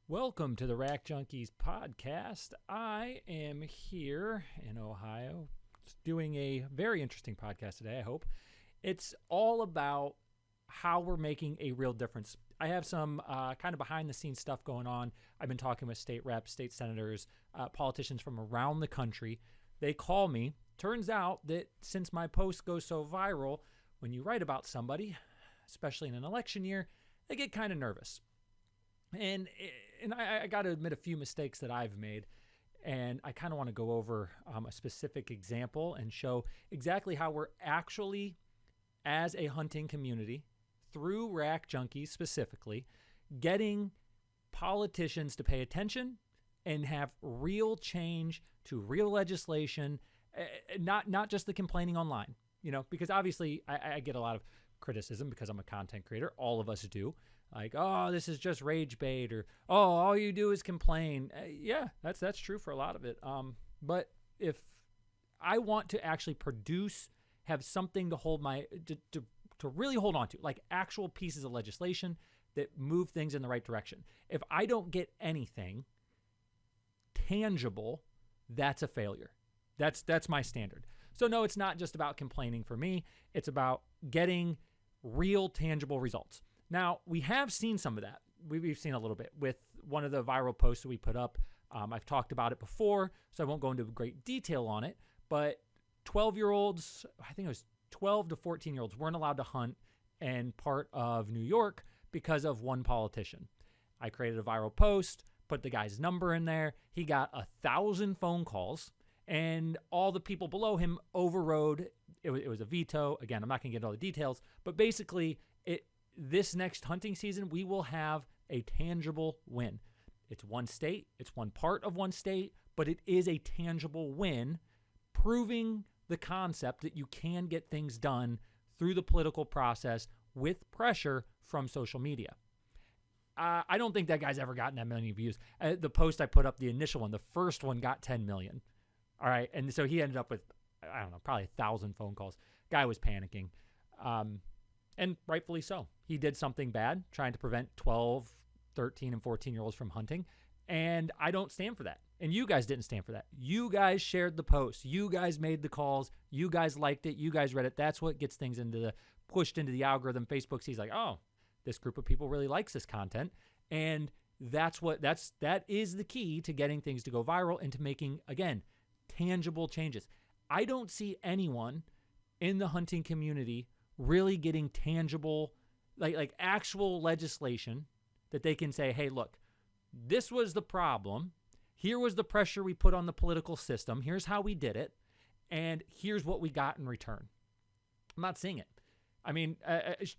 Welcome to the Rack Junkies podcast. I am here in Ohio doing a very interesting podcast today, I hope. It's all about how we're making a real difference. I have some kind of behind-the-scenes stuff going on. I've been talking with state reps, state senators, politicians from around the country. They call me. Turns out that since my post goes so viral, when you write about somebody, especially in an election year, they get kind of nervous. And I got to admit a few mistakes that I've made, and I kind of want to go over a specific example and show exactly how we're actually, as a hunting community, through Rack Junkies specifically, getting politicians to pay attention and have real change to real legislation, not just the complaining online, because obviously I get a lot of criticism because I'm a content creator. All of us do. Like, oh, this is just rage bait, or oh, all you do is complain. Yeah, that's true for a lot of it. But if I want to actually produce, have something to hold to really hold on to, like actual pieces of legislation that move things in the right direction. If I don't get anything tangible, that's a failure. That's my standard. So no, it's not just about complaining for me. It's about getting real tangible results. Now, we have seen some of that. We've seen a little bit with one of the viral posts that we put up. I've talked about it before, so I won't go into great detail on it. But 12-year-olds, I think it was 12 to 14-year-olds, weren't allowed to hunt in part of New York because of one politician. I created a viral post, put the guy's number in there. He got 1,000 phone calls, and all the people below him overrode. It was a veto. Again, I'm not going to get into all the details, but basically, this next hunting season, we will have a tangible win. It's one state, it's one part of one state, but it is a tangible win, proving the concept that you can get things done through the political process with pressure from social media. I don't think that guy's ever gotten that many views. The post I put up, the initial one, the first one got 10 million. All right, and so he ended up with, I don't know, probably 1,000 phone calls. Guy was panicking. And rightfully so. He did something bad, trying to prevent 12, 13, and 14-year-olds from hunting. And I don't stand for that. And you guys didn't stand for that. You guys shared the post. You guys made the calls. You guys liked it. You guys read it. That's what gets things pushed into the algorithm. Facebook sees like, oh, this group of people really likes this content. And that is the key to getting things to go viral and to making, again, tangible changes. I don't see anyone in the hunting community really getting tangible, like actual legislation that they can say, hey, look, this was the problem. Here was the pressure we put on the political system. Here's how we did it. And here's what we got in return. I'm not seeing it. I mean,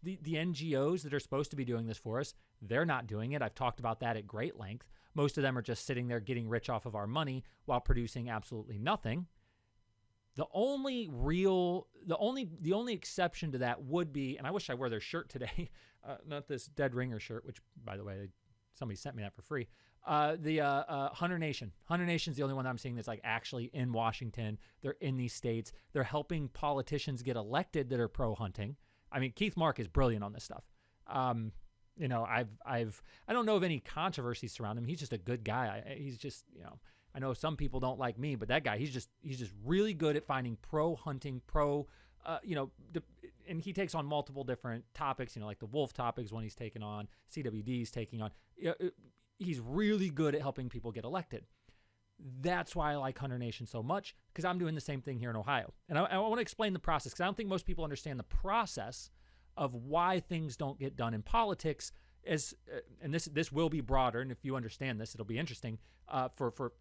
the NGOs that are supposed to be doing this for us, they're not doing it. I've talked about that at great length. Most of them are just sitting there getting rich off of our money while producing absolutely nothing. The only exception to that would be, and I wish I wore their shirt today, not this Dead Ringer shirt, which, by the way, somebody sent me that for free. The Hunter Nation. Hunter Nation's the only one I'm seeing that's like actually in Washington. They're in these states. They're helping politicians get elected that are pro-hunting. I mean, Keith Mark is brilliant on this stuff. I don't know of any controversy surrounding him. He's just a good guy. He's just, I know some people don't like me, but that guy, he's just really good at finding pro-hunting, and he takes on multiple different topics, like the wolf topics when he's taken on, CWD's taking on. He's really good at helping people get elected. That's why I like Hunter Nation so much, because I'm doing the same thing here in Ohio. And I want to explain the process, because I don't think most people understand the process of why things don't get done in politics. And this will be broader, and if you understand this, it'll be interesting for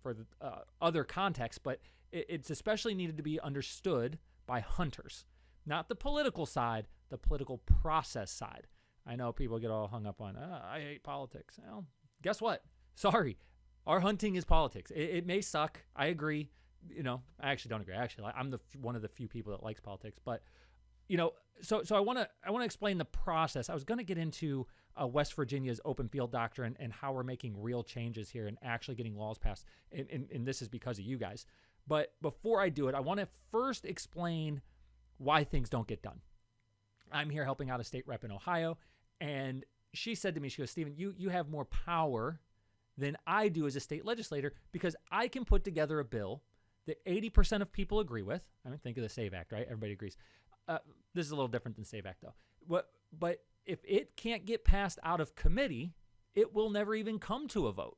other contexts, but it's especially needed to be understood by hunters, not the political side, the political process side. I know people get all hung up on, I hate politics. Well, guess what? Sorry, our hunting is politics. It may suck. I agree. I actually don't agree. Actually, I'm one of the few people that likes politics, but so I want to explain the process. I was going to get into West Virginia's open field doctrine and how we're making real changes here and actually getting laws passed. And this is because of you guys. But before I do it, I want to first explain why things don't get done. I'm here helping out a state rep in Ohio, and she said to me, she goes, Stephen, you have more power than I do as a state legislator, because I can put together a bill that 80% of people agree with. I mean, think of the SAVE Act, right? Everybody agrees. This is a little different than SAVE Act, though. But if it can't get passed out of committee, it will never even come to a vote.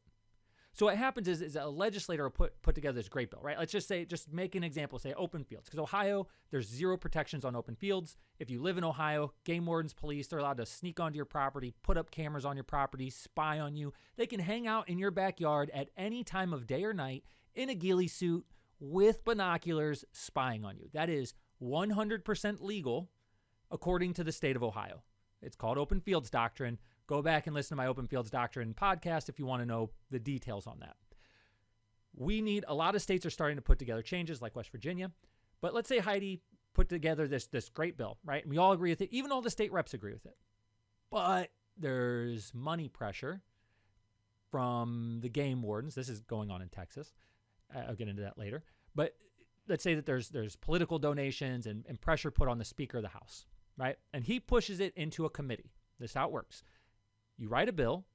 So what happens is a legislator will put together this great bill, right? Let's just say, just make an example, say open fields. Because Ohio, there's zero protections on open fields. If you live in Ohio, game wardens, police, they're allowed to sneak onto your property, put up cameras on your property, spy on you. They can hang out in your backyard at any time of day or night in a ghillie suit with binoculars spying on you. That is 100% legal according to the state of Ohio. It's called open fields doctrine. Go back and listen to my Open Fields Doctrine podcast if you want to know the details on that. A lot of states are starting to put together changes like West Virginia. But let's say Heidi put together this great bill, right? And we all agree with it. Even all the state reps agree with it. But there's money pressure from the game wardens. This is going on in Texas. I'll get into that later. But let's say that there's political donations and pressure put on the Speaker of the House, right? And he pushes it into a committee. This is how it works. You write a bill,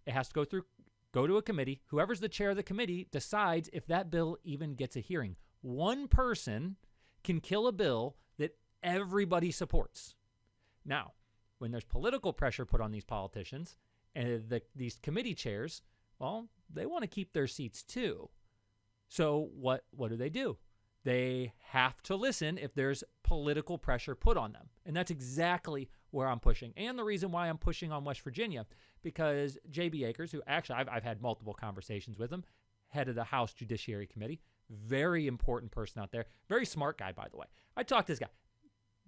it has to go to a committee. Whoever's the chair of the committee decides if that bill even gets a hearing. One person can kill a bill that everybody supports. Now, when there's political pressure put on these politicians and these committee chairs, well, they want to keep their seats too. So what do? They have to listen if there's political pressure put on them. And that's exactly where I'm pushing. And the reason why I'm pushing on West Virginia, because J.B. Akers, who actually I've had multiple conversations with him, head of the House Judiciary Committee, very important person out there, very smart guy, by the way. I talked to this guy,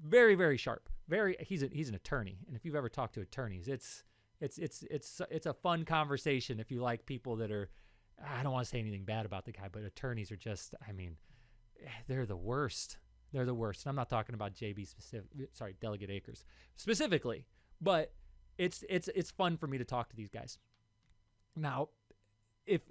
very, very sharp. He's an attorney. And if you've ever talked to attorneys, it's a fun conversation if you like people that are, I don't want to say anything bad about the guy, but attorneys are just, I mean, they're the worst. They're the worst. And I'm not talking about Delegate Akers specifically, but it's fun for me to talk to these guys. Now, if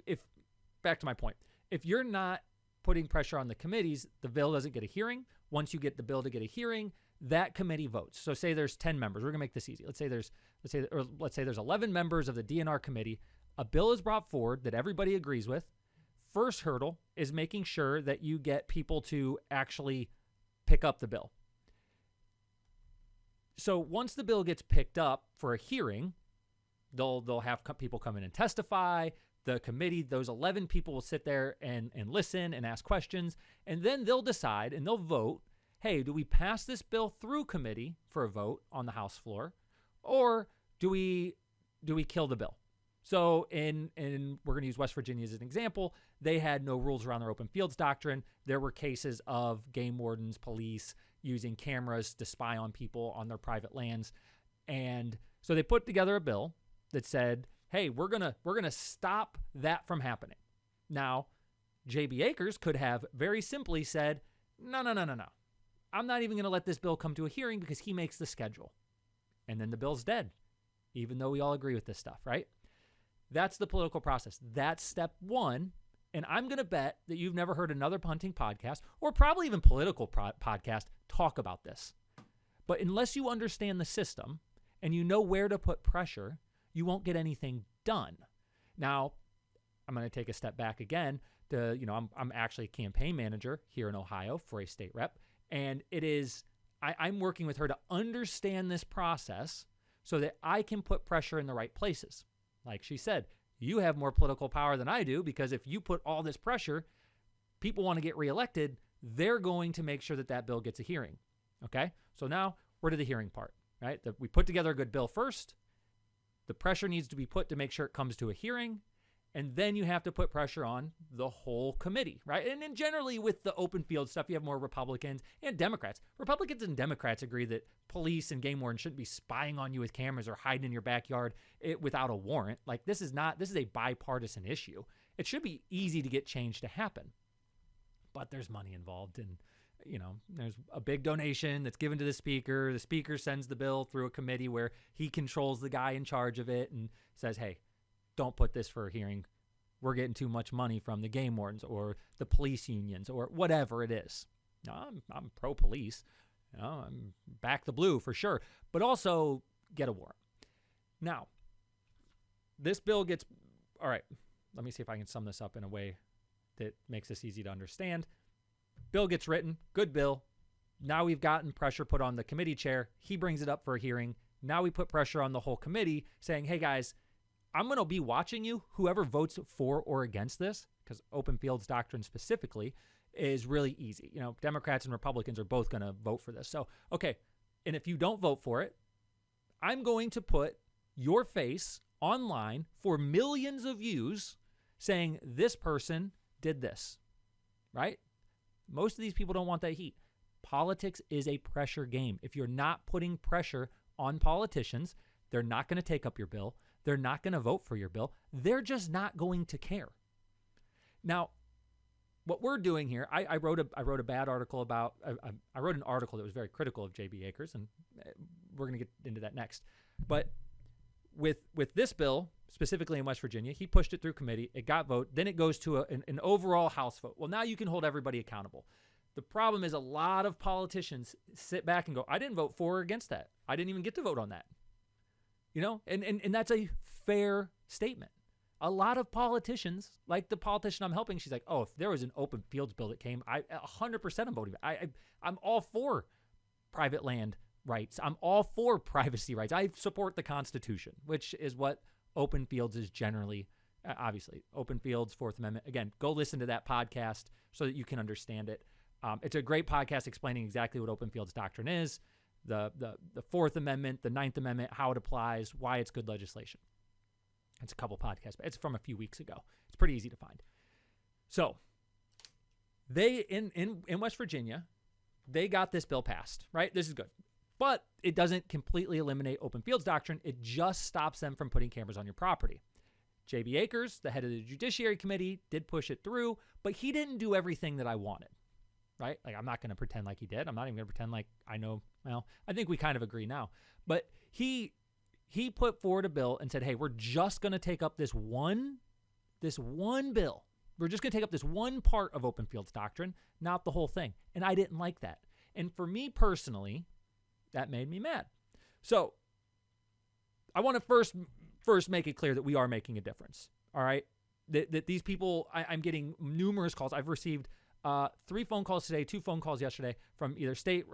back to my point, if you're not putting pressure on the committees, the bill doesn't get a hearing. Once you get the bill to get a hearing, that committee votes. So say there's 10 members. We're gonna make this easy. Let's say there's 11 members of the DNR committee. A bill is brought forward that everybody agrees with. First hurdle is making sure that you get people to actually pick up the bill. So once the bill gets picked up for a hearing, they'll have people come in and testify. The committee, those 11 people will sit there and listen and ask questions. And then they'll decide and they'll vote, hey, do we pass this bill through committee for a vote on the House floor? Or do we kill the bill? So we're going to use West Virginia as an example. They had no rules around their open fields doctrine. There were cases of game wardens, police using cameras to spy on people on their private lands. And so they put together a bill that said, hey, we're going to stop that from happening. Now, J.B. Akers could have very simply said, no. I'm not even going to let this bill come to a hearing because he makes the schedule. And then the bill's dead, even though we all agree with this stuff, right? That's the political process. That's step one. And I'm going to bet that you've never heard another punting podcast or probably even political podcast talk about this. But unless you understand the system and you know where to put pressure, you won't get anything done. Now, I'm going to take a step back again to, I'm actually a campaign manager here in Ohio for a state rep. And I'm working with her to understand this process so that I can put pressure in the right places. Like she said, you have more political power than I do because if you put all this pressure, people want to get reelected, they're going to make sure that bill gets a hearing. Okay? So now we're to the hearing part, right? We put together a good bill first. The pressure needs to be put to make sure it comes to a hearing. And then you have to put pressure on the whole committee, right? And then generally with the open field stuff, you have more Republicans and Democrats. Republicans and Democrats agree that police and game wardens shouldn't be spying on you with cameras or hiding in your backyard without a warrant. Like this is a bipartisan issue. It should be easy to get change to happen. But there's money involved and, there's a big donation that's given to the speaker. The speaker sends the bill through a committee where he controls the guy in charge of it and says, hey, don't put this for a hearing. We're getting too much money from the game wardens or the police unions or whatever it is. Now, I'm pro-police. I'm back the blue for sure. But also get a warrant. Now, this bill gets... All right. let me see if I can sum this up in a way that makes this easy to understand. Bill gets written, good bill. Now we've gotten pressure put on the committee chair. He brings it up for a hearing. Now we put pressure on the whole committee saying, hey guys, I'm going to be watching you, whoever votes for or against this, because open fields doctrine specifically is really easy. You know, Democrats and Republicans are both going to vote for this. So, okay. And if you don't vote for it, I'm going to put your face online for millions of views saying this person did this, right? Most of these people don't want that heat. Politics is a pressure game. If you're not putting pressure on politicians, they're not going to take up your bill. They're not going to vote for your bill. They're just not going to care. Now, what we're doing here, I wrote a bad article about, I wrote an article that was very critical of J.B. Akers, and we're going to get into that next. But with this bill, specifically in West Virginia, he pushed it through committee. It got vote. Then it goes to an overall House vote. Well, now you can hold everybody accountable. The problem is a lot of politicians sit back and go, I didn't vote for or against that. I didn't even get to vote on that. You know, and that's a fair statement. A lot of politicians, like the politician I'm helping, she's like, oh, if there was an open fields bill that came, 100% I'm voting. I'm all for private land rights. I'm all for privacy rights. I support the Constitution, which is what open fields is generally, obviously. Open fields, Fourth Amendment. Again, go listen to that podcast so that you can understand it. It's a great podcast explaining exactly what open fields doctrine is, the Fourth Amendment, the Ninth Amendment, how it applies, why it's good legislation. It's a couple podcasts, but it's from a few weeks ago. It's pretty easy to find. So they, in West Virginia, they got this bill passed, right? This is good. But it doesn't completely eliminate open fields doctrine. It just stops them from putting cameras on your property. J.B. Akers, the head of the Judiciary Committee, did push it through, but he didn't do everything that I wanted, right? Like, I'm not going to pretend like he did. I'm not even going to pretend like I know. Well, I think we kind of agree now. But he put forward a bill and said, hey, we're just going to take up this one bill. We're just going to take up this one part of open fields doctrine, not the whole thing. And I didn't like that. And for me personally, that made me mad. So I want to first make it clear that we are making a difference. All right. That these people, I'm getting numerous calls. I've received 3 phone calls today, 2 phone calls yesterday from either state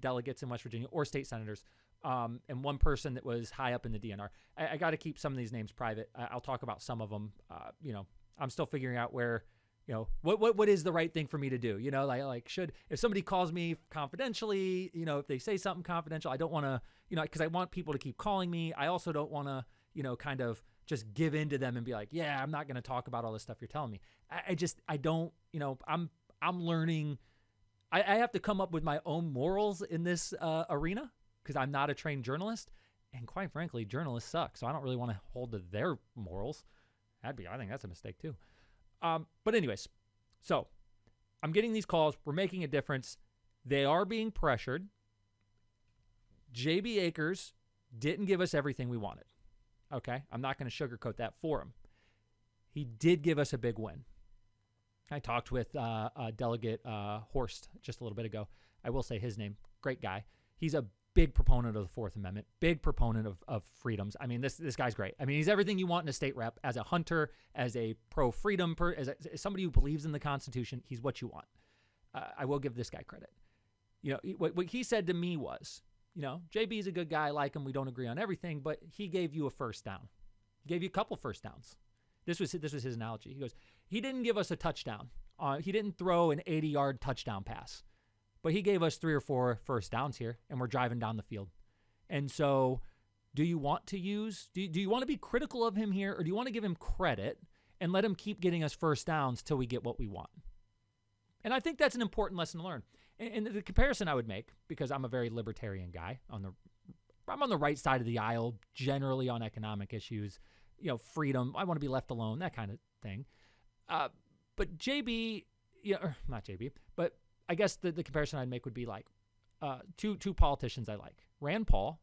delegates in West Virginia or state senators. And one person that was high up in the DNR. I got to keep some of these names private. I'll talk about some of them. I'm still figuring out where, what is the right thing for me to do? If somebody calls me confidentially, if they say something confidential, I don't want to, because I want people to keep calling me. I also don't want to, kind of just give in to them and be like, yeah, I'm not going to talk about all this stuff you're telling me. I don't, I'm learning. I have to come up with my own morals in this arena, because I'm not a trained journalist, and quite frankly, journalists suck, so I don't really want to hold to their morals. I think that's a mistake too. But anyways, so I'm getting these calls. We're making a difference. They are being pressured. J.B. Akers didn't give us everything we wanted. Okay? I'm not going to sugarcoat that for him. He did give us a big win. I talked with Delegate Horst just a little bit ago. I will say his name. Great guy. He's a big proponent of the Fourth Amendment, big proponent of freedoms. I mean, this guy's great. I mean, he's everything you want in a state rep. As a hunter, as a pro-freedom, as somebody who believes in the Constitution, he's what you want. I will give this guy credit. What he said to me was, JB's a good guy, I like him, we don't agree on everything, but he gave you a first down. He gave you a couple first downs. This was his analogy. He goes, he didn't give us a touchdown. He didn't throw an 80-yard touchdown pass. But he gave us 3 or 4 first downs here, and we're driving down the field. And so do you want to do you want to be critical of him here, or do you want to give him credit and let him keep getting us first downs till we get what we want? And I think that's an important lesson to learn. And the comparison I would make, because I'm a very libertarian guy, I'm on the right side of the aisle, generally on economic issues, freedom, I want to be left alone, that kind of thing. But JB, not JB, but I guess the comparison I'd make would be like two politicians I like, Rand Paul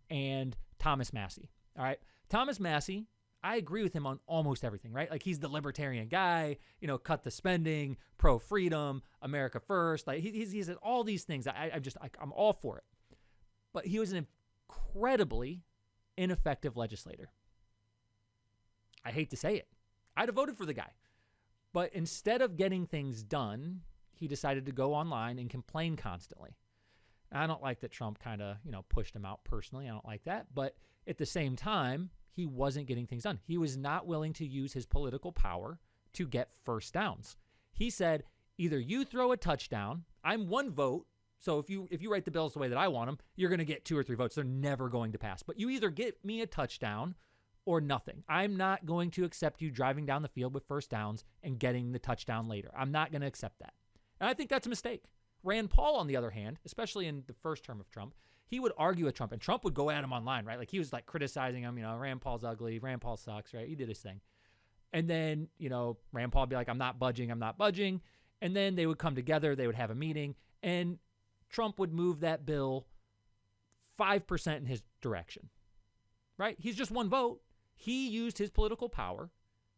and Thomas Massie. All right. Thomas Massie, I agree with him on almost everything, right? Like, he's the libertarian guy, cut the spending, pro-freedom, America first. Like, he said all these things. I'm all for it. But he was an incredibly ineffective legislator. I hate to say it. I'd have voted for the guy. But instead of getting things done, he decided to go online and complain constantly. I don't like that Trump kind of, pushed him out personally. I don't like that. But at the same time, he wasn't getting things done. He was not willing to use his political power to get first downs. He said, either you throw a touchdown, I'm one vote, so if you write the bills the way that I want them, you're going to get 2 or 3 votes. They're never going to pass. But you either get me a touchdown or nothing. I'm not going to accept you driving down the field with first downs and getting the touchdown later. I'm not going to accept that. And I think that's a mistake. Rand Paul, on the other hand, especially in the first term of Trump, he would argue with Trump, and Trump would go at him online, right? Like he was like criticizing him, Rand Paul's ugly, Rand Paul sucks, right? He did his thing. And then, Rand Paul would be like, I'm not budging. And then they would come together, they would have a meeting, and Trump would move that bill 5% in his direction, right? He's just one vote. He used his political power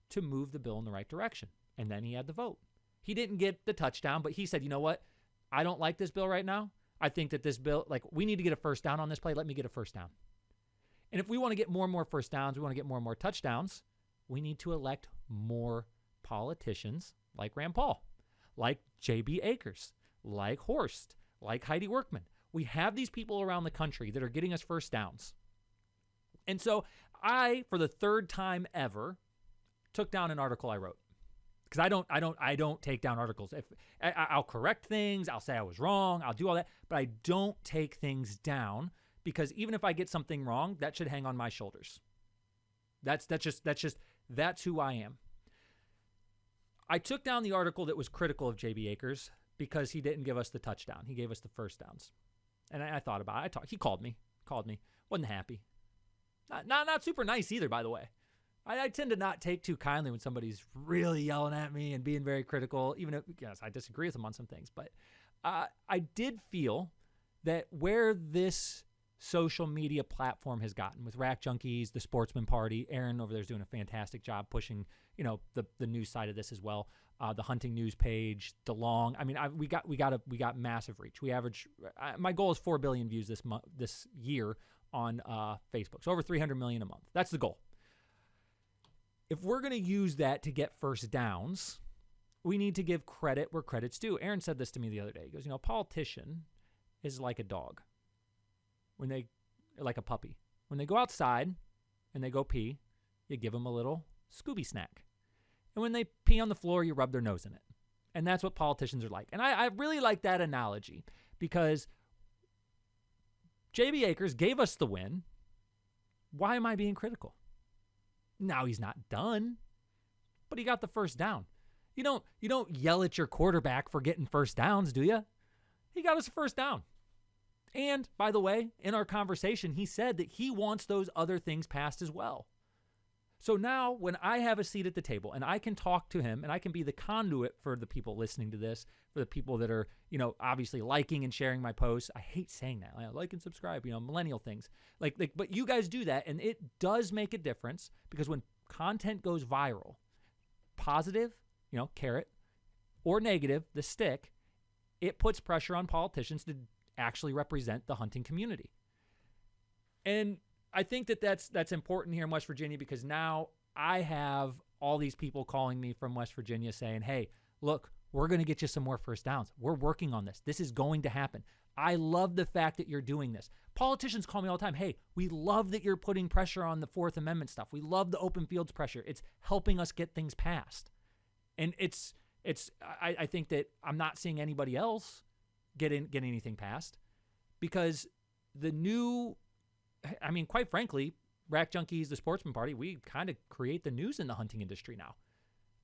to move the bill in the right direction, and then he had the vote. He didn't get the touchdown, but he said, you know what? I don't like this bill right now. I think that this bill, we need to get a first down on this play. Let me get a first down. And if we want to get more and more first downs, we want to get more and more touchdowns, we need to elect more politicians like Rand Paul, like J.B. Akers, like Horst, like Heidi Workman. We have these people around the country that are getting us first downs. And so I, for the third time ever, took down an article I wrote. Because I don't take down articles. If I'll correct things, I'll say I was wrong, I'll do all that, but I don't take things down because even if I get something wrong, that should hang on my shoulders. That's who I am. I took down the article that was critical of J.B. Akers because he didn't give us the touchdown. He gave us the first downs. And I thought about it. He called me. Wasn't happy. Not super nice either, by the way. I tend to not take too kindly when somebody's really yelling at me and being very critical, even if, yes, I disagree with them on some things. But I did feel that where this social media platform has gotten with Rack Junkies, the Sportsman Party, Aaron over there is doing a fantastic job pushing, the news side of this as well. The hunting news page, the long. I mean, we got massive reach. We average. My goal is 4 billion views this year on Facebook. So over 300 million a month. That's the goal. If we're going to use that to get first downs, we need to give credit where credit's due. Aaron said this to me the other day. He goes, a politician is like a dog. Like a puppy. When they go outside and they go pee, you give them a little Scooby snack. And when they pee on the floor, you rub their nose in it. And that's what politicians are like. And I really like that analogy because J.B. Akers gave us the win. Why am I being critical? Now he's not done, but he got the first down. You don't yell at your quarterback for getting first downs, do you? He got us a first down. And by the way, in our conversation, he said that he wants those other things passed as well. So now when I have a seat at the table and I can talk to him and I can be the conduit for the people listening to this, for the people that are, obviously liking and sharing my posts. I hate saying that. Like and subscribe, millennial things. But you guys do that and it does make a difference because when content goes viral, positive, carrot, or negative, the stick, it puts pressure on politicians to actually represent the hunting community. And I think that's important here in West Virginia because now I have all these people calling me from West Virginia saying, hey, look, we're going to get you some more first downs. We're working on this. This is going to happen. I love the fact that you're doing this. Politicians call me all the time. Hey, we love that you're putting pressure on the Fourth Amendment stuff. We love the open fields pressure. It's helping us get things passed. And I think that I'm not seeing anybody else get anything passed because quite frankly, Rack Junkies, the Sportsman Party, we kind of create the news in the hunting industry now.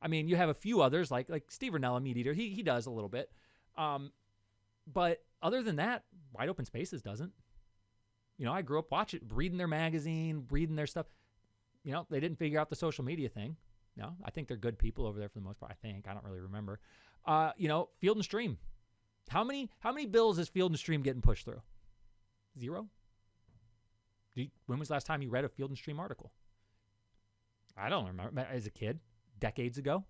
I mean, you have a few others like Steve Rinella, Meat Eater. He does a little bit. But other than that, Wide Open Spaces doesn't. I grew up reading their magazine, reading their stuff. They didn't figure out the social media thing. I think they're good people over there for the most part. I don't really remember. Field and Stream. How many bills is Field and Stream getting pushed through? 0? When was the last time you read a Field and Stream article? I don't remember. As a kid, decades ago.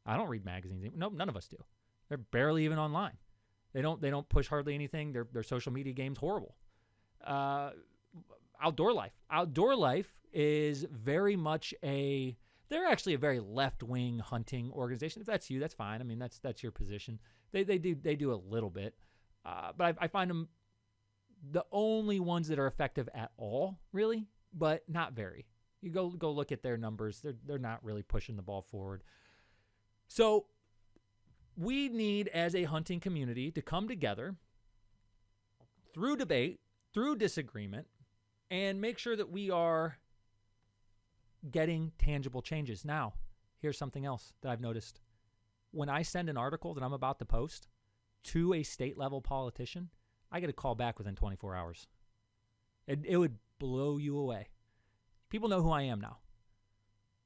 I don't read magazines. Nope, none of us do. They're barely even online. They don't push hardly anything. Their social media game's horrible. Outdoor life. Outdoor life is very much They're actually a very left-wing hunting organization. If that's you, that's fine. I mean, that's your position. They do a little bit, but I find them the only ones that are effective at all, really, but not very. You go look at their numbers. They're not really pushing the ball forward. So we need, as a hunting community, to come together through debate, through disagreement, and make sure that we are getting tangible changes. Now, here's something else that I've noticed. When I send an article that I'm about to post to a state-level politician, I get a call back within 24 hours. It would blow you away. People know who I am now.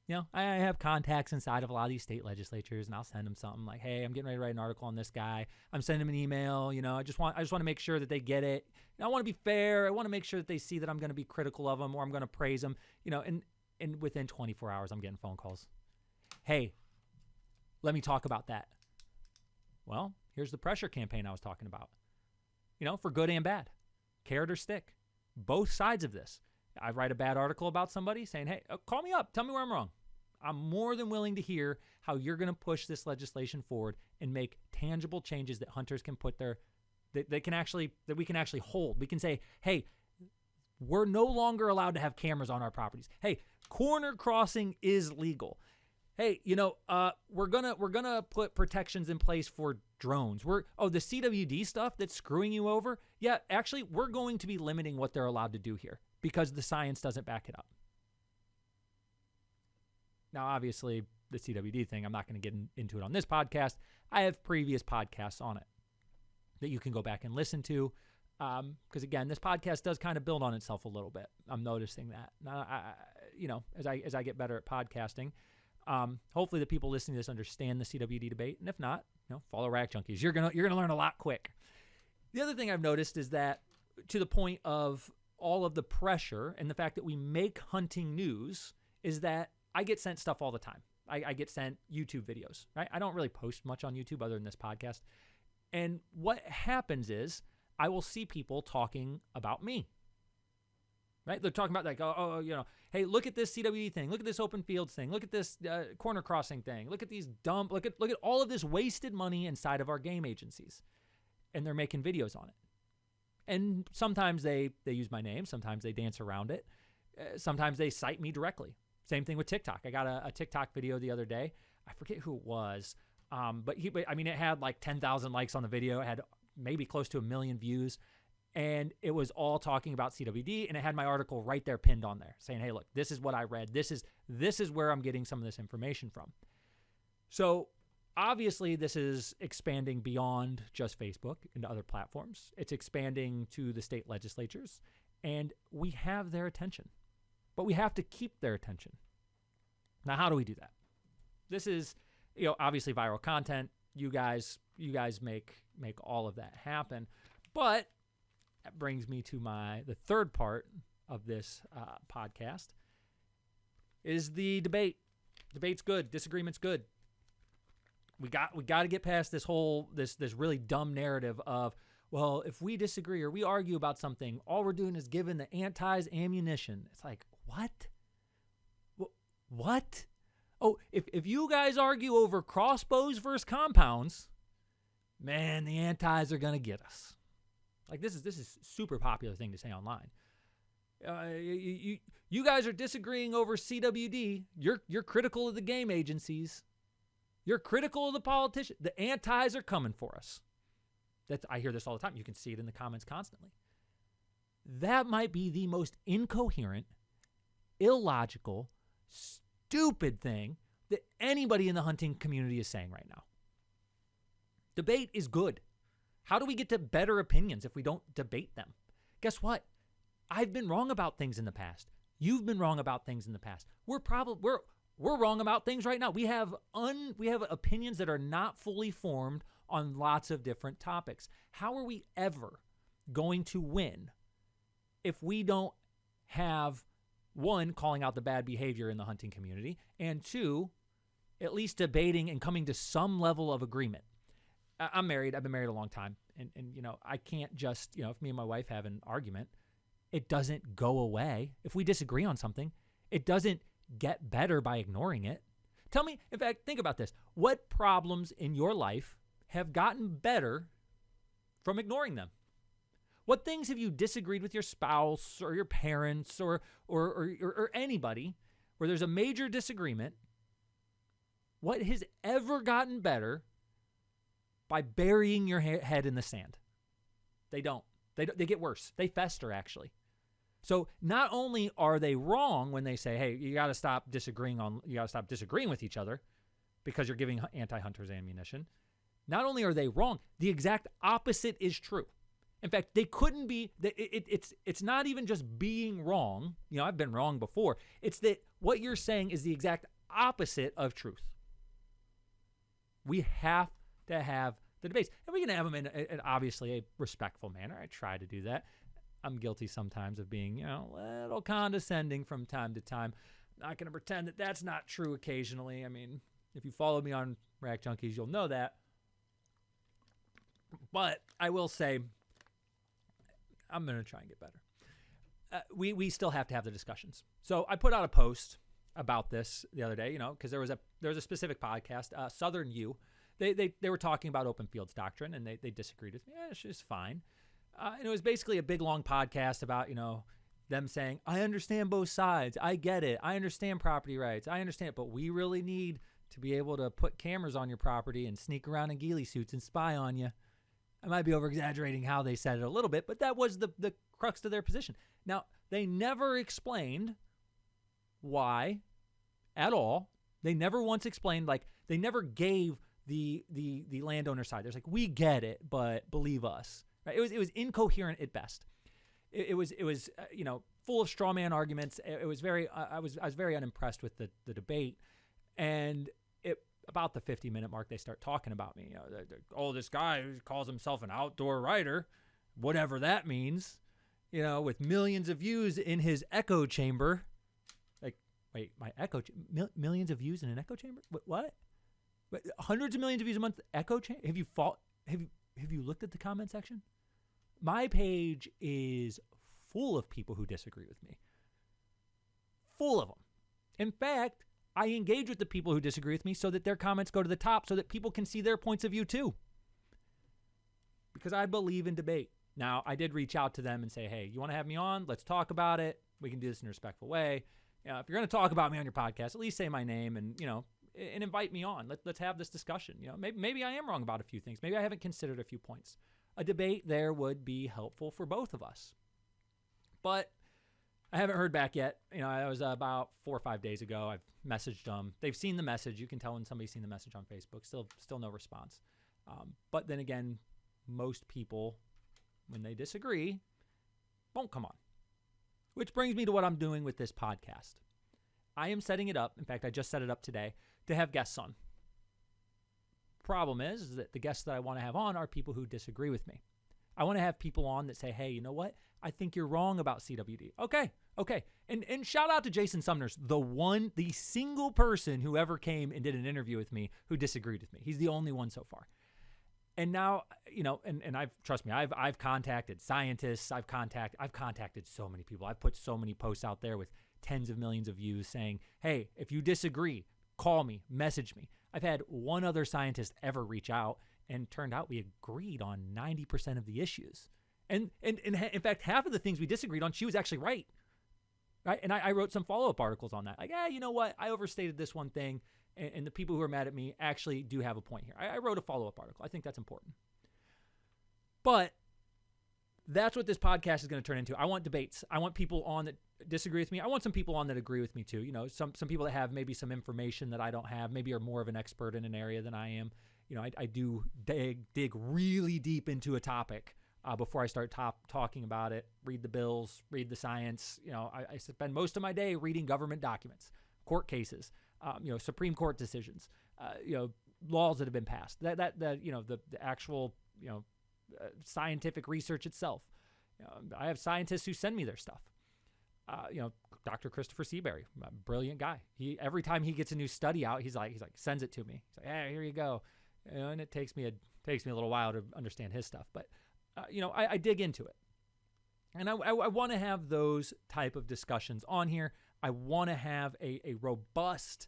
You know, I have contacts inside of a lot of these state legislatures, and I'll send them something like, hey, I'm getting ready to write an article on this guy. I'm sending them an email. You know, I just want to make sure that they get it. I want to be fair. I want to make sure that they see that I'm going to be critical of them or I'm going to praise them. You know, and within 24 hours, I'm getting phone calls. Hey, let me talk about that. Well, here's the pressure campaign I was talking about. You know, for good and bad. Carrot or stick. Both sides of this. I write a bad article about somebody saying, hey, call me up. Tell me where I'm wrong. I'm more than willing to hear how you're going to push this legislation forward and make tangible changes that hunters can put that we can actually hold. We can say, hey, we're no longer allowed to have cameras on our properties. Hey, corner crossing is legal. Hey, you know, we're gonna put protections in place for drones. The CWD stuff that's screwing you over. Yeah, actually, we're going to be limiting what they're allowed to do here because the science doesn't back it up. Now, obviously, the CWD thing, I'm not going to get into it on this podcast. I have previous podcasts on it that you can go back and listen to. Because again, this podcast does kind of build on itself a little bit. I'm noticing that. Now, as I get better at podcasting. Hopefully the people listening to this understand the CWD debate, and if not, follow Rack Junkies. You're gonna learn a lot quick. The other thing I've noticed is that, to the point of all of the pressure and the fact that we make hunting news, is that I get sent stuff all the time. I get sent YouTube videos. Right? I don't really post much on YouTube other than this podcast. And what happens is I will see people talking about me. Right? They're talking about like, hey, look at this CWD thing. Look at this open fields thing. Look at this corner crossing thing. Look at these look at all of this wasted money inside of our game agencies. And they're making videos on it. And sometimes they use my name. Sometimes they dance around it. Sometimes they cite me directly. Same thing with TikTok. I got a TikTok video the other day. I forget who it was. But it had like 10,000 likes on the video. It had maybe close to 1 million views. And it was all talking about CWD, and it had my article right there pinned on there saying, hey, look, this is what I read. This is where I'm getting some of this information from. So obviously this is expanding beyond just Facebook into other platforms. It's expanding to the state legislatures, and we have their attention, but we have to keep their attention. Now, how do we do that? This is, obviously viral content. You guys make all of that happen, but that brings me to the third part of this podcast is the debate. Debate's good. Disagreement's good. We got to get past this whole this really dumb narrative of, well, if we disagree or we argue about something, all we're doing is giving the antis ammunition. It's like, what? What? Oh, if you guys argue over crossbows versus compounds, man, the antis are gonna get us. Like this is a super popular thing to say online. You guys are disagreeing over CWD. You're critical of the game agencies. You're critical of the politicians. The antis are coming for us. I hear this all the time. You can see it in the comments constantly. That might be the most incoherent, illogical, stupid thing that anybody in the hunting community is saying right now. Debate is good. How do we get to better opinions if we don't debate them? Guess what? I've been wrong about things in the past. You've been wrong about things in the past. We're wrong about things right now. We have opinions that are not fully formed on lots of different topics. How are we ever going to win if we don't have, one, calling out the bad behavior in the hunting community, and two, at least debating and coming to some level of agreement? I'm married. I've been married a long time. And I can't just, if me and my wife have an argument, it doesn't go away. If we disagree on something, it doesn't get better by ignoring it. Tell me, in fact, think about this. What problems in your life have gotten better from ignoring them? What things have you disagreed with your spouse or your parents or anybody where there's a major disagreement? What has ever gotten better by burying your head in the sand? They don't. They get worse. They fester, actually. So not only are they wrong when they say, hey, you got to stop disagreeing with each other because you're giving anti-hunters ammunition. Not only are they wrong, the exact opposite is true. In fact, they couldn't be, it's not even just being wrong. I've been wrong before. It's that what you're saying is the exact opposite of truth. We have to have the debates. And we can have them in obviously a respectful manner. I try to do that. I'm guilty sometimes of being, a little condescending from time to time. I'm not going to pretend that that's not true occasionally. I mean, if you follow me on Rack Junkies, you'll know that. But I will say, I'm going to try and get better. We still have to have the discussions. So I put out a post about this the other day, because there was a specific podcast, Southern U. They were talking about open fields doctrine, and they disagreed with me. It's just fine. And it was basically a big, long podcast about, them saying, I understand both sides. I get it. I understand property rights. I understand it. But we really need to be able to put cameras on your property and sneak around in ghillie suits and spy on you. I might be over-exaggerating how they said it a little bit, but that was the crux of their position. Now, they never explained why at all. They never once explained, they never gave the landowner side. There's we get it, but believe us. Right? It was incoherent at best. It was full of straw man arguments. It was very I was very unimpressed with the debate, and about the 50-minute mark they start talking about me. This guy who calls himself an outdoor writer, whatever that means, with millions of views in his echo chamber. Wait, my millions of views in an echo chamber? What? Hundreds of millions of views a month echo chamber? Have you looked at the comment section? My page is full of people who disagree with me. Full of them. In fact, I engage with the people who disagree with me so that their comments go to the top so that people can see their points of view too. Because I believe in debate. Now, I did reach out to them and say, hey, you want to have me on? Let's talk about it. We can do this in a respectful way. If you're going to talk about me on your podcast, at least say my name and invite me on. Let's have this discussion. Maybe I am wrong about a few things. Maybe I haven't considered a few points. A debate there would be helpful for both of us. But I haven't heard back yet. It was about 4 or 5 days ago. I've messaged them. They've seen the message. You can tell when somebody's seen the message on Facebook. Still no response. But then again, most people, when they disagree, won't come on. Which brings me to what I'm doing with this podcast. I am setting it up. In fact, I just set it up today to have guests on. Problem is that the guests that I want to have on are people who disagree with me. I want to have people on that say, hey, you know what? I think you're wrong about CWD. Okay. And shout out to Jason Sumners, the single person who ever came and did an interview with me who disagreed with me. He's the only one so far. And now, and I've contacted scientists. I've contacted so many people. I've put so many posts out there with tens of millions of views saying, hey, if you disagree, call me, message me. I've had one other scientist ever reach out, and turned out we agreed on 90% of the issues. And in fact, half of the things we disagreed on, she was actually right. Right? And I wrote some follow-up articles on that. You know what? I overstated this one thing, and the people who are mad at me actually do have a point here. I wrote a follow-up article. I think that's important. But that's what this podcast is going to turn into. I want debates. I want people on that disagree with me. I want some people on that agree with me too. Some people that have maybe some information that I don't have, maybe are more of an expert in an area than I am. I do dig really deep into a topic before I start talking about it, read the bills, read the science. I spend most of my day reading government documents, court cases, Supreme Court decisions, laws that have been passed, the actual, scientific research itself. I have scientists who send me their stuff. Dr. Christopher Seabury, a brilliant guy. Every time he gets a new study out, he's like sends it to me. He's like, hey, here you go. And it takes me a little while to understand his stuff, but I dig into it. And I want to have those type of discussions on here. I want to have a robust,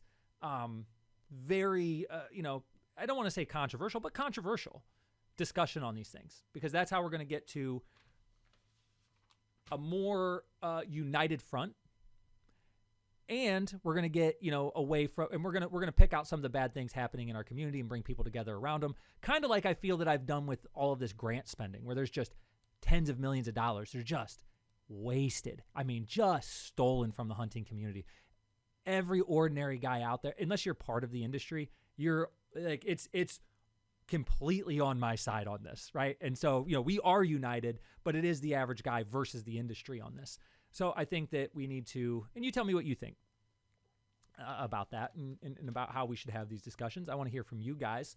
very, I don't want to say controversial, but controversial discussion on these things, because that's how we're going to get to a more united front. And we're going to get, away from, and we're going to pick out some of the bad things happening in our community and bring people together around them. Kind of like I feel that I've done with all of this grant spending, where there's just tens of millions of dollars. They're just wasted. I mean, just stolen from the hunting community. Every ordinary guy out there, unless you're part of the industry, you're like, it's completely on my side on this, right? And so, we are united, but it is the average guy versus the industry on this. So I think that we need to, and you tell me what you think about that and about how we should have these discussions. I want to hear from you guys.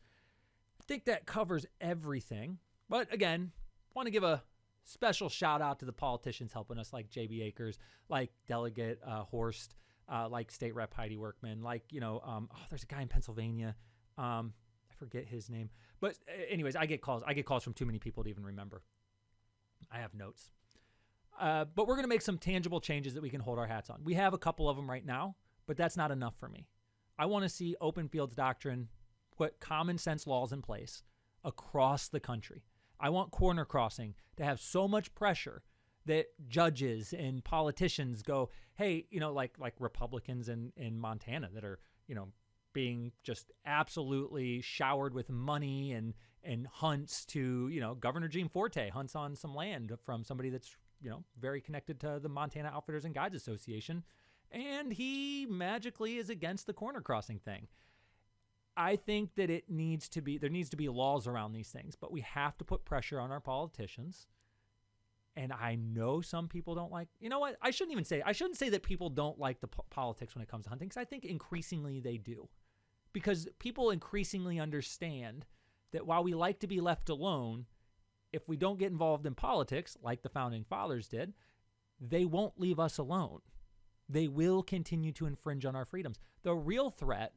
I think that covers everything. But again, want to give a special shout out to the politicians helping us, like J.B. Akers, like Delegate Horst, like State Rep Heidi Workman, like, there's a guy in Pennsylvania. I forget his name. But anyways, I get calls from too many people to even remember. I have notes. But we're going to make some tangible changes that we can hold our hats on. We have a couple of them right now, but that's not enough for me. I want to see open fields doctrine put common sense laws in place across the country. I want corner crossing to have so much pressure that judges and politicians go, hey, like Republicans in Montana that are, being just absolutely showered with money and hunts to, Governor Gene Forte hunts on some land from somebody that's, very connected to the Montana Outfitters and Guides Association, and he magically is against the corner crossing thing. I think that there needs to be laws around these things, but we have to put pressure on our politicians. And I know some people don't like, what? I shouldn't say that people don't like the politics when it comes to hunting, because I think increasingly they do. Because people increasingly understand that while we like to be left alone, if we don't get involved in politics, like the Founding Fathers did, they won't leave us alone. They will continue to infringe on our freedoms. The real threat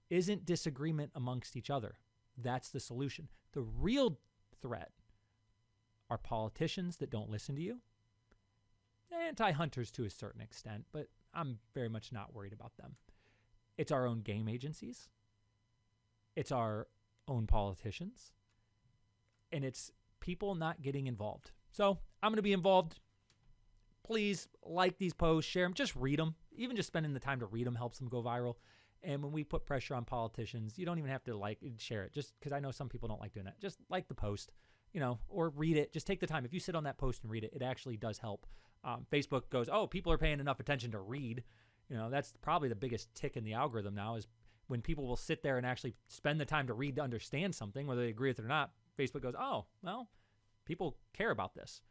isn't disagreement amongst each other. That's the solution. The real threat are politicians that don't listen to you, anti-hunters to a certain extent, but I'm very much not worried about them. It's our own game agencies. It's our own politicians. And it's people not getting involved. So I'm going to be involved. Please like these posts, share them, just read them. Even just spending the time to read them helps them go viral. And when we put pressure on politicians, you don't even have to share it, just because I know some people don't like doing that. Just like the post, or read it. Just take the time. If you sit on that post and read it, it actually does help. Facebook goes, oh, people are paying enough attention to read. That's probably the biggest tick in the algorithm now, is when people will sit there and actually spend the time to read to understand something, whether they agree with it or not. Facebook goes, oh, well, people care about this.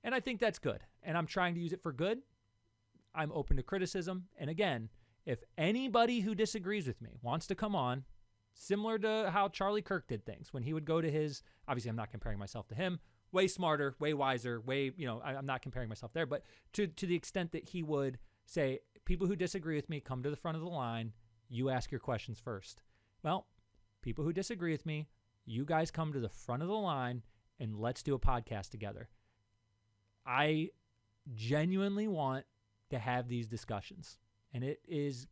And I think that's good. And I'm trying to use it for good. I'm open to criticism. And again, if anybody who disagrees with me wants to come on, similar to how Charlie Kirk did things, when he would go to his, obviously I'm not comparing myself to him, way smarter, way wiser, I'm not comparing myself there, but to the extent that he would say, people who disagree with me, come to the front of the line, you ask your questions first. Well, people who disagree with me, you guys come to the front of the line and let's do a podcast together. I genuinely want to have these discussions, and it is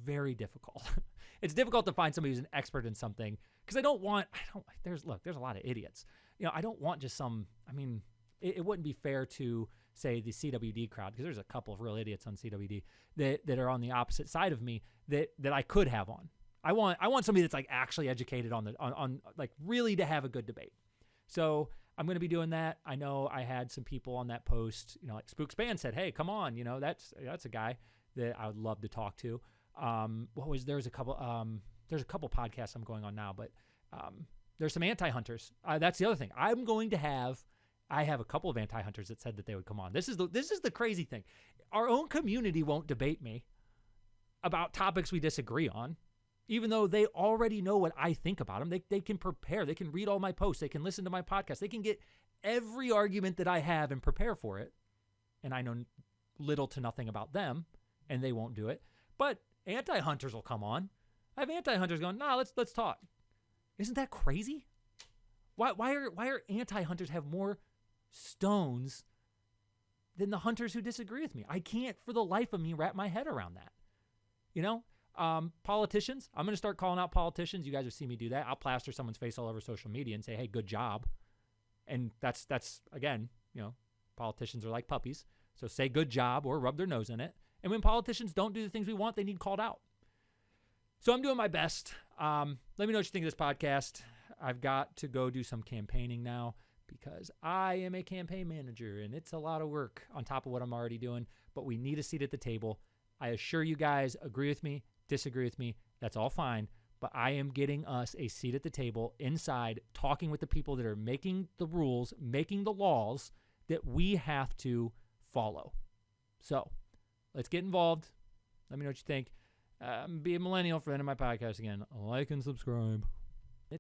very difficult. It's difficult to find somebody who's an expert in something, because there's a lot of idiots. I don't want just it wouldn't be fair to say the CWD crowd, because there's a couple of real idiots on CWD that are on the opposite side of me that I could have on. I want somebody that's like actually educated on like really to have a good debate. So I'm going to be doing that. I know I had some people on that post, like Spooks Band said, hey, come on, that's a guy that I would love to talk to. There's a couple podcasts I'm going on now, but there's some anti-hunters. That's the other thing. I have a couple of anti-hunters that said that they would come on. This is the crazy thing. Our own community won't debate me about topics we disagree on, even though they already know what I think about them. They can prepare. They can read all my posts. They can listen to my podcast. They can get every argument that I have and prepare for it. And I know little to nothing about them, and they won't do it. But anti-hunters will come on. I have anti-hunters going, nah, let's talk. Isn't that crazy? Why are anti-hunters have more stones than the hunters who disagree with me. I can't for the life of me wrap my head around that. Politicians, I'm going to start calling out politicians. You guys have seen me do that. I'll plaster someone's face all over social media and say, hey, good job. And that's again, politicians are like puppies. So say good job or rub their nose in it. And when politicians don't do the things we want, they need called out. So I'm doing my best. Let me know what you think of this podcast. I've got to go do some campaigning now because I am a campaign manager and it's a lot of work on top of what I'm already doing, but we need a seat at the table. I assure you guys, agree with me, disagree with me, that's all fine, but I am getting us a seat at the table inside, talking with the people that are making the rules, making the laws that we have to follow. So let's get involved. Let me know what you think. Be a millennial for the end of my podcast again. Like and subscribe.